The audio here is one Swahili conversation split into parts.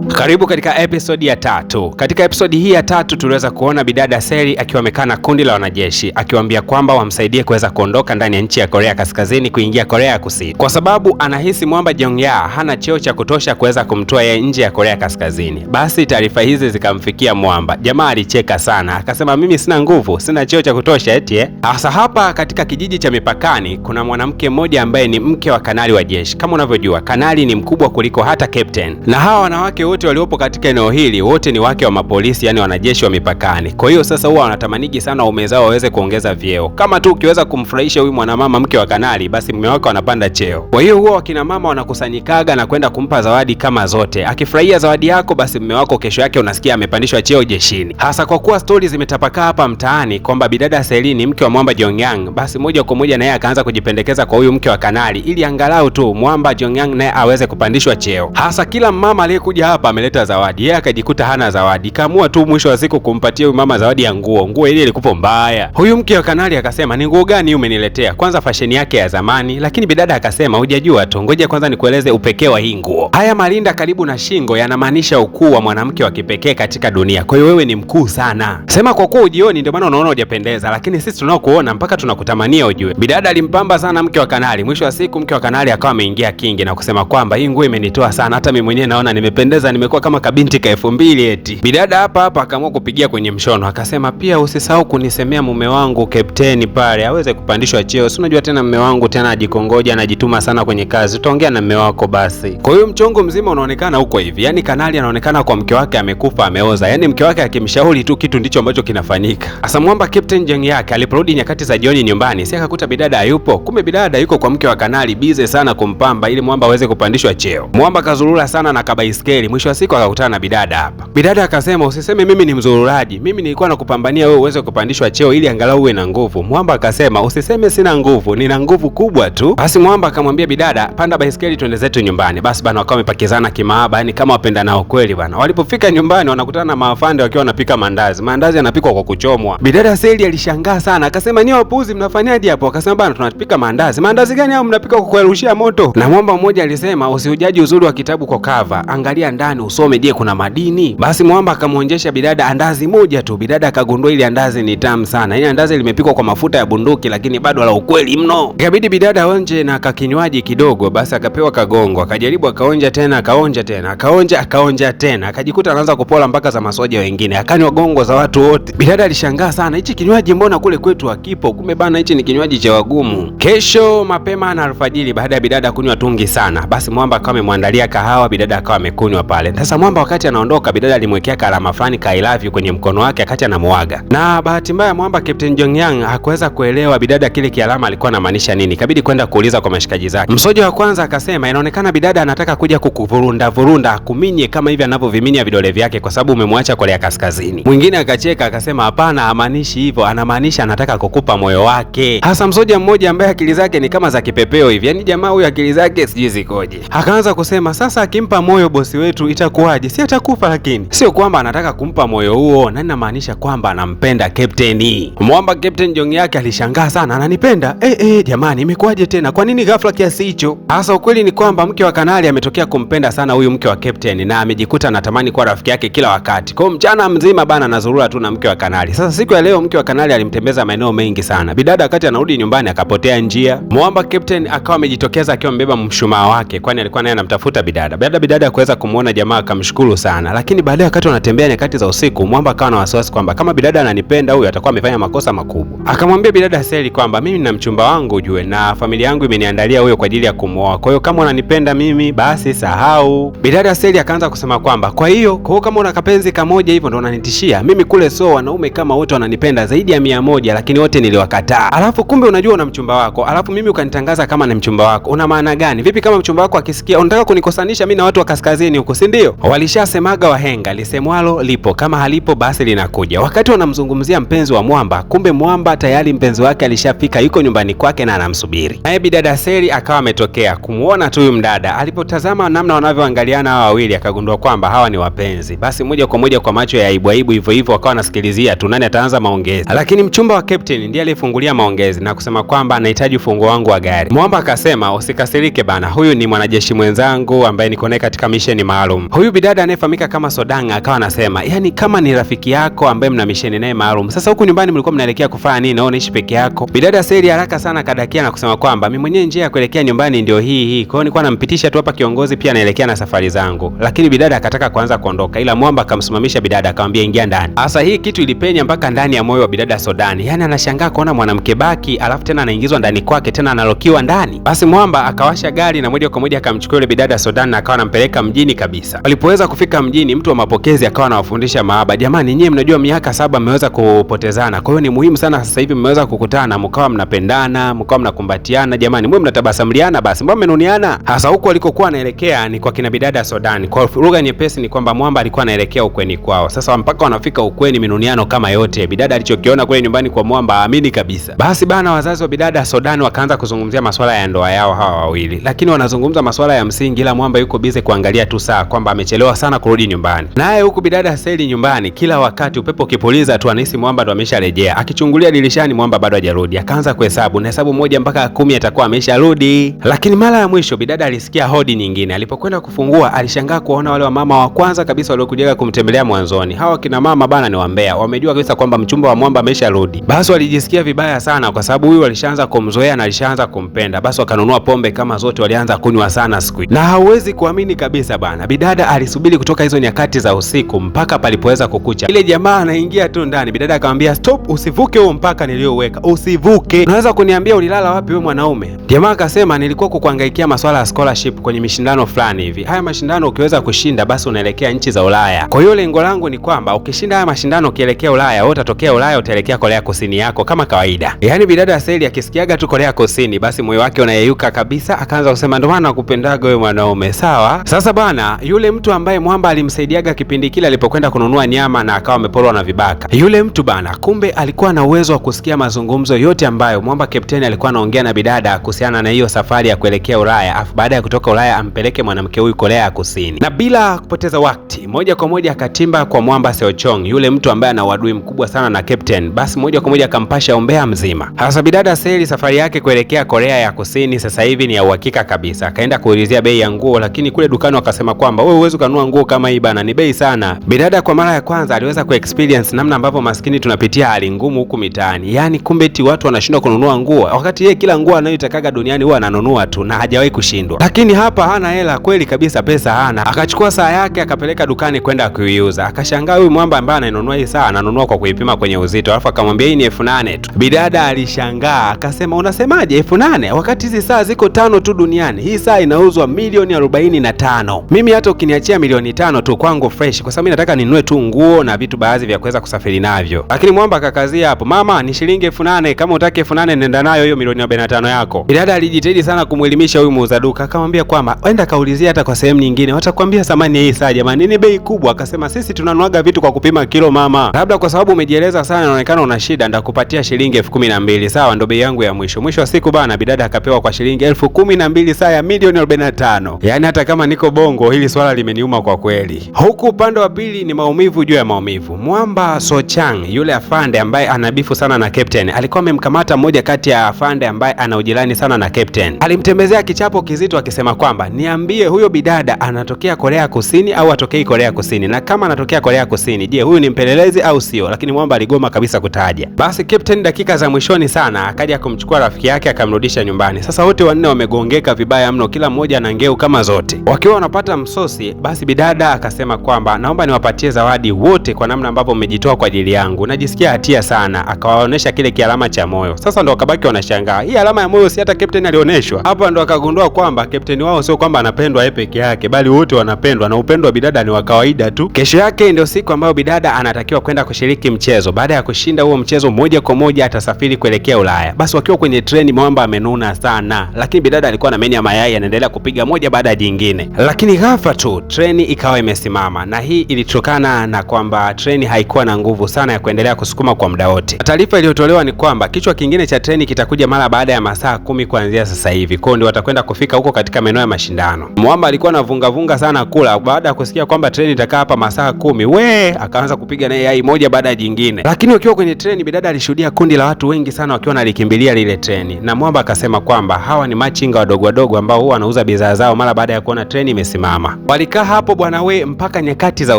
Karibu katika episodi ya 3. Katika episodi hii ya 3 tuliweza kuona bidada Seri akiwa amekaa na kundi la wanajeshi akiwaambia kwamba wamsaidie kuweza kuondoka ndani ya nchi ya Korea Kaskazini kuingia Korea ya Kusini, kwa sababu anahisi mwamba Jong-ya hana cheo cha kutosha kuweza kumtoa yeye nje ya Korea Kaskazini. Basi taarifa hizi zikamfikia mwamba. Jamaa alicheka sana akasema, mimi sina nguvu, sina cheo cha kutosha eti Hasa hapa katika kijiji cha mipakani kuna mwanamke mmoja ambaye ni mke wa kanali wa jeshi. Kama unavyojua, kanali ni mkubwa kuliko hata captain, na hawa wanawake wote waliopo katika eneo hili wote ni wake wa mapolisi, yani wanajeshi wa mipakani. Kwa hiyo sasa huwa wanatamaniki sana waume zao waweze kuongeza vyeo. Kama tu ukiweza kumfurahisha huyu mwanamama mke wa kanali, basi mume wake wanapanda cheo. Kwa hiyo huwa wakina mama wanakusanyikaga na kwenda kumpa zawadi kama zote. Akifurahia zawadi yako, basi mume wako kesho yake unasikia amepandishwa cheo jeshini. Hasa kwa kuwa stori zimetapakaa hapa mtaani kwamba bidada Seri ni mke wa mwamba Jong-yang, basi moja kwa moja naye akaanza kujipendekeza kwa huyu mke wa kanali ili angalau tu mwamba Jong-yang naye aweze kupandishwa cheo. Hasa kila mama aliyekuja hapa ameleta zawadi, yeye akajikuta hana zawadi. Kaamua tu mwisho wa siku kumpatia huyu mama zawadi ya nguo ile ilikuwa mbaya. Huyu mke wa kanali akasema, ni nguo gani umeniletea? Kwanza fashion yake ya zamani. Lakini bidada akasema, hujajua tu, ngoja kwanza nikueleze upekee wa hii nguo. Haya malinda karibu na shingo yanamaanisha ukuu wa mwanamke wa kipekee katika dunia. Kwa hiyo wewe ni mkuu sana. Sema kwa kuwa ujioni ndio maana unaona hujapendeza, lakini sisi tunaokuona mpaka tunakutamania ujue. Bidada alimpamba sana mke wa kanali. Mwisho wa siku mke wa kanali akawa ameingia kingi na kusema kwamba hii nguo imenitoa sana, hata mimi mwenyewe naona nimependeza, nimekuwa kama kabinti ka 2000 eti. Bidada hapa akaamua kupigia kwenye mshono, akasema pia usisahau kunisemea mume wangu kapteni pale aweze kupandishwa cheo. Si unajua tena mume wangu tena ajikongoja, anajituma sana kwenye kazi. Utaongea na mume wako basi. Kwa hiyo mchongo mzima unaonekana huko hivi. Yaani kanali anaonekana kwa mke wake amekufa, ameoza. Yaani mke wake akimshauri tu kitu ndicho ambacho kinafanyika. Asa mwamba Captain Jong yake aliporudi nyakati za jioni nyumbani, si akakuta bidada hayupo. Kumbe bidada yuko kwa mke wa kanali bize sana kumpamba ili mwamba aweze kupandishwa cheo. Mwamba kazurura sana na kabaiskeli. Mwisho wa siku akakutana na bidada hapa. Bidada akasema, usiseme mimi ni mzururaji, mimi nilikuwa nakupambania wewe uweze kupandishwa cheo ili angalau uwe na nguvu. Mwamba akasema, usiseme sina nguvu, nina nguvu kubwa tu. Basi mwamba akamwambia bidada, panda baiskeli twende zetu nyumbani. Basi bana wakawa wamepakizana kimaaba, yani kama wapenda nao kweli bana. Walipofika nyumbani wanakutana na maafande wakiwa wanapika mandazi. Mandazi yanapikwa kwa kuchomwa. Bidada Seri alishangaa sana, akasema, ni wapuzi mnafanyaje hapo? Akasema, bana tunapika mandazi. Mandazi gani hao mnapika kwa kurushia moto? Na mwamba mmoja alisema, usiujaji uzuri wa kitabu kwa cover, angalia ndani usome, je kuna madini? Basi mwamba akamwonyesha bidada andazi moja tu. Bidada akagundua ile andazi ni tamu sana. Ile andazi limepikwa kwa mafuta ya bunduki, lakini bado la ukweli mno. Ikabidi bidada aonje na kakinywaji kidogo. Basi akapewa kagongo, akajaribu, akaonja tena, akaonja tena, akaonja tena, akajikuta anaanza kupola mpaka za masoja wengine, akanywa gongo za watu wote. Bidada alishangaa sana, hichi kinywaji mbona kule kwetu hakipo? Kumbe bana hichi ni kinywaji cha wagumu. Kesho mapema na alfajiri, baada ya bidada kunywa tungi sana, basi mwamba akawa amemwandalia kahawa, bidada akawa amekunywa pale. Sasa mwamba wakati anaondoka, bidada alimwekea kalama fulani ka I love you kwenye mkono wake wakati anamuaga. Na bahati mbaya mwamba Captain Jong-yang hakuweza kuelewa bidada kile kialama alikuwa anamaanisha nini. Ikabidi kwenda kuuliza kwa mashikaji zake. Msoja wa kwanza akasema, inaonekana bidada anataka kuja kukuvurunda akuminye kama hivi anavyoviminia vidole vyake kwa sababu umemwacha Korea Kaskazini. Mwingine akacheka akasema, hapana, hamaanishi hivyo, anamaanisha anataka kukupa moyo wake. Hasa msoja mmoja ambaye akili zake ni kama za kipepeo hivi, yani jamaa huyu akili zake sijui zikoje, akaanza kusema, sasa akimpa moyo bosi wetu itakuwaje? Si atakufa? Lakini sio kwamba anataka kumpa moyo huo, na inamaanisha kwamba anampenda kapteni. Mwamba Captain Jong yake alishangaa sana, ananipenda? Jamani imekuwaje tena? Kwa nini ghafla kiasi hicho? Hasa ukweli ni kwamba mke wa kanali ametokea kumpenda sana huyu mke wa captain na amejikuta anatamani kuwa rafiki yake kila wakati. Kwa mchana mzima bana anazurura tu na mke wa kanali. Sasa siku ya leo mke wa kanali alimtembeza maeneo mengi sana. Bidada wakati anarudi nyumbani akapotea njia. Mwamba Captain akawa amejitokeza akiwa mbeba mshumaa wake, kwani alikuwa naye anamtafuta bidada. Bidada kuweza kumuona jamaa akamshukuru sana. Lakini baadaye wakati wanatembea nyakati za usiku, Mwamba akawa na wasiwasi kwamba kama bidada ananipenda huyu atakuwa amefanya makosa makubwa. Akamwambia bidada Seri kwamba mimi na mchumba wangu ujue, na familia yangu imeniandalia huyo kwa ajili ya kumuoa. Kwa hiyo kama unanipenda mimi basi sahau. Bidada Seri akaanza kusema kwamba kwa hiyo kama una kapenzi kamoja hivyo ndo unanitishia mimi? Kule so wanaume kama wote wananipenda zaidi ya 100 lakini wote niliwakataa. Alafu kumbe unajua una mchumba wako, alafu mimi ukanitangaza kama ni mchumba wako. Una maana gani? Vipi kama mchumba wako akisikia unataka kunikosanisha mimi na watu wa kaskazini huko? si ndio? Walishasemaga wahenga, lisemwalo lipo, kama halipo basi linakuja. Wakati wanamzungumzia mpenzi wa Mwamba, kumbe Mwamba tayari mpenzi wake alishafika, yuko nyumbani kwake na anamsubiri. Naye bidada Seli akawa ametokea kumuona tu huyu mdada. Alipotazama namna wanavyoangaliana hawa wawili, akagundua kwamba hawa ni wapenzi. Basi moja kwa moja kwa macho ya aibu hivyo hivyo wakawa nasikilizia tu nani ataanza maongezi. Lakini mchumba wa Captain ndiye aliyefungulia maongezi na kusema kwamba anahitaji ufunguo wangu wa gari. Mwamba akasema usikasirike bana, huyu ni mwanajeshi mwenzangu ambaye niko naye katika mission maalum. Huyu bidada anayefahamika kama Sodanga akawa anasema, yani kama ni rafiki yako ambaye mna mission naye maalum, sasa huku nyumbani mlikuwa mnaelekea kufanya nini? Au unaishi peke yako? Bidada Seli haraka sana kadakia na kusema kwamba mimi mwenyewe njia ya kuelekea nyumbani ndio hii. Kwa hiyo nilikuwa nampitisha tu hapa kiongozi, pia naelekea na safari zangu. Lakini bidada akataka kuanza kuondoka, ila Mwamba akamsimamisha bidada, akamwambia ingia ndani. Sasa hii kitu ilipenya mpaka ndani ya moyo wa bidada Sodani. Yani anashangaa kuona mwanamke baki alafu tena anaingizwa ndani kwake, tena analokiwa ndani. Basi Mwamba akawasha gari na moja kwa moja akamchukua yule bidada Sodani na akawa anampeleka mjini kabisa. Walipoweza kufika mjini, mtu wa mapokezi akawa anawafundisha mahaba. Jamani, nyinyi mnajua miaka 7 mmeweza kupotezana. Kwa hiyo ni muhimu sana sasa hivi mmeweza kukutana, mkawa mnapendana, mkawa mnakumbatiana. Jamani, mwe mnatabasamliana basi. Mbona mmenuniana? Hasa huko alikokuwa anaelekea ni kwa kina bidada Sodani. Kwa lugha nyepesi ni kwamba Mwamba alikuwa anaelekea ukweni kwao. Sasa mpaka wanafika ukweni, minuniano kama yote. Bidada alichokiona kule nyumbani kwa Mwamba aamini kabisa. Basi bana, wazazi wa bidada Sodani wakaanza kuzungumzia masuala ya ndoa yao hawa wawili. Lakini wanazungumza masuala ya msingi, ila Mwamba yuko bize kuangalia tu saa kwamba amechelewa sana kurudi nyumbani. Naye huku bidada Seli nyumbani, kila wakati upepo ukipuliza tu anahisi Mwamba ndo amesharejea. Akichungulia dirishani, Mwamba bado hajarudi. Akaanza kuhesabu, na hesabu 1 mpaka 10 atakuwa amesharudi. Lakini mara ya mwisho bidada alisikia hodi nyingine. Alipokwenda kufungua, alishangaa kuona wale wamama wa kwanza kabisa waliokuja kumtembelea mwanzoni. Hawa kina mama bana ni wambea. Wamejua kabisa kwamba mchumba wa Mwamba amesharudi. Basi walijisikia vibaya sana kwa sababu huyu alishaanza kumzoea na alishaanza kumpenda. Basi wakanunua pombe kama zote, walianza kunywa sana siku. Na hauwezi kuamini kabisa bana, bidada alisubiri kutoka hizo nyakati za usiku mpaka palipoweza kukucha. Ile jamaa anaingia tu ndani, bidada akamwambia stop, usivuke huo mpaka niliouweka, usivuke. Unaweza kuniambia ulilala wapi wewe mwanaume? Jamaa akasema nilikuwa kukuhangaikia masuala ya scholarship kwenye mashindano fulani hivi. Haya mashindano ukiweza kushinda basi unaelekea nchi za Ulaya. Kwa hiyo lengo langu ni kwamba ukishinda haya mashindano ukielekea Ulaya, wewe utatokea Ulaya, utaelekea Korea Kusini yako kama kawaida. Yaani bidada Seli akisikiaga tu Korea Kusini basi moyo wake unayeyuka kabisa, akaanza kusema ndo maana nakupendaga wewe mwanaume. Sawa? Sasa bana, yule mtu ambaye Mwamba alimsaidiaga kipindi kile alipokwenda kununua nyama na akawa ameporwa na vibaka. Yule mtu bana, kumbe alikuwa na uwezo wa kusikia mazungumzo yote ambayo Mwamba Captain alikuwa anaongea na bidada kuhusiana na hiyo safari ya kuelekea Ulaya, afu baada ya kutoka Ulaya ampeleke mwanamke huyu Korea Kusini. Na bila kupoteza wakati, moja kwa moja akatimba kwa Mwamba Seochong, yule mtu ambaye ana uadui mkubwa sana na Captain. Basi moja kwa moja akampasha umbea mzima. Hasa bidada Seli safari yake kuelekea Korea ya Kusini sasa hivi ni ya uhakika kabisa. Akaenda kuulizia bei ya nguo, lakini kule dukani wakasema kwamba wewe huwezi kununua nguo kama hii bana, ni bei sana. Bidada kwa mara ya kwanza aliweza kuexperience namna ambavyo maskini tunapitia hali ngumu huku mitaani. Yaani kumbe eti watu wanashindwa kununua nguo wakati yeye kila nguo anayotakaga duniani huwa ananunua tu na hajawahi kushindwa. Lakini hapa hana hela kweli kabisa, pesa hana. Akachukua saa yake akapeleka dukani kwenda kuiuza. Akashangaa huyu Mwamba ambaye ananunua hii saa ananunua kwa kuipima kwenye uzito. Alafu akamwambia hii ni 8,000 tu. Bidada alishangaa akasema unasemaje 8,000 wakati hizi saa ziko 5 tu duniani? Hii saa inauzwa milioni 45. Mimi hata ukiniachia milioni 5 tu kwangu fresh, kwa sababu mimi nataka ninunue tu nguo na vitu baadhi vya kuweza kusafiri navyo. Lakini Mwamba akakazia hapo, mama ni shilingi 8,000, kama utaki 8,000 nenda nayo hiyo milioni 45 yako. Bidada alijitahidi sana kumwelimisha huyu muuza duka, akamwambia kwamba enda kaulizia hata kwa sehemu nyingine watakwambia thamani ya hii saa jamani, ni bei kubwa. Akasema sisi tunanuaga vitu kwa kupima kilo mama, labda kwa sababu umejieleza sana inaonekana una shida, ndakupatia shilingi 12,000. Sawa, ndo bei yangu ya mwisho. Mwisho wa siku bana, bidada akapewa kwa shilingi 12,000 saa ya milioni 45. Yaani hata kama niko Bongo hili swala limeniuma kwa kweli. Huku upande wa pili ni maumivu juu ya maumivu. Mwamba Sochang, yule afande ambaye anabifu sana na Captain, alikuwa amemkamata mmoja kati ya afande ambaye ana ujirani sana na Captain. Alimtembezea kichapo kizito akisema kwamba niambie huyo bidada anatokea Korea Kusini au atokei Korea Kusini, na kama anatokea Korea Kusini, je, huyu ni mpelelezi au sio? Lakini Mwamba aligoma kabisa kutaja. Basi Captain dakika za mwishoni sana akaja kumchukua rafiki yake akamrudisha nyumbani. Sasa wote wanne wamegongeka vibaya mno, kila mmoja ana ngeu kama zote. Wakiwa wanapata msosi, basi bidada akasema kwamba naomba niwapatie zawadi wote kwa namna ambavyo mmejitoa kwa ajili yangu. Najisikia hatia sana. Akawaonesha kile kialama cha moyo. Sasa ndo wakabaki wanashangaa. Hii alama ya moyo si hata Captain alioneshwa. Hapa ndo akagundua kwamba Captain wao sio kwamba anapendwa yeye peke yake, bali wote wanapendwa na upendo wa bidada ni wa kawaida tu. Kesho yake ndio siku ambayo bidada anatakiwa kwenda kushiriki mchezo. Baada ya kushinda huo mchezo, moja kwa moja atasafiri kuelekea Ulaya. Basi wakiwa kwenye treni, Mwamba amenuna sana, lakini bidada alikuwa na menya mayai anaendelea kupiga moja baada ya jingine. Lakini ghafla ghafla tu treni ikawa imesimama, na hii ilitokana na kwamba treni haikuwa na nguvu sana ya kuendelea kusukuma kwa muda wote. Taarifa iliyotolewa ni kwamba kichwa kingine cha treni kitakuja mara baada ya masaa 10 kuanzia sasa hivi. Kwa hiyo ndio watakwenda kufika huko katika maeneo ya mashindano. Mwamba alikuwa anavunga sana kula baada ya kusikia kwamba treni itakaa hapa masaa 10. Akaanza kupiga naye yai moja baada ya jingine. Lakini wakiwa kwenye treni, bidada alishuhudia kundi la watu wengi sana wakiwa nalikimbilia lile treni. Na Mwamba akasema kwamba hawa ni machinga wadogo ambao huwa wanauza bidhaa zao mara baada ya kuona treni imesimama. Walikaa hapo bwana mpaka nyakati za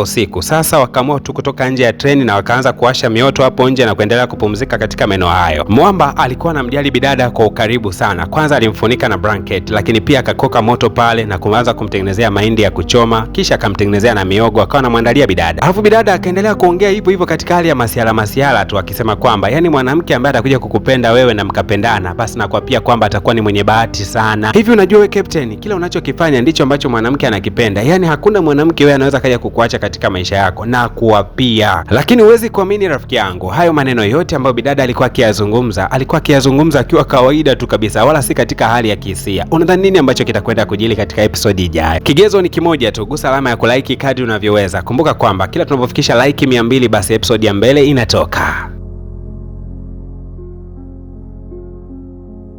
usiku. Sasa wakaamua tu kutoka nje ya treni na wakaanza kuwasha mioto hapo nje na kuendelea kupumzika katika maeneo hayo. Mwamba alikuwa anamjali bidada kwa ukaribu sana. Kwanza alimfunika na blanket, lakini pia akakoka moto pale na kuanza kumtengenezea mahindi ya kuchoma, kisha akamtengenezea na miogo, akawa anamwandalia bidada. Alafu bidada akaendelea kuongea hivyo katika hali ya masiala tu, akisema kwamba yani mwanamke ambaye atakuja kukupenda wewe na mkapendana, basi na kwa pia kwamba atakuwa ni mwenye bahati sana. Hivi unajua wewe captain, kila unachokifanya ndicho ambacho mwanamke anakipenda. Yani hakuna mwanamke wewe anaweza kaja kukuacha katika maisha yako na kuwapia. Lakini huwezi kuamini rafiki yangu, hayo maneno yote ambayo bidada alikuwa akiyazungumza akiwa kawaida tu kabisa, wala si katika hali ya kihisia. Unadhani nini ambacho kitakwenda kujili katika episode ijayo? Kigezo ni kimoja tu, gusa alama ya kulike kadri unavyoweza. Kumbuka kwamba kila tunapofikisha like 200 basi episode ya mbele inatoka.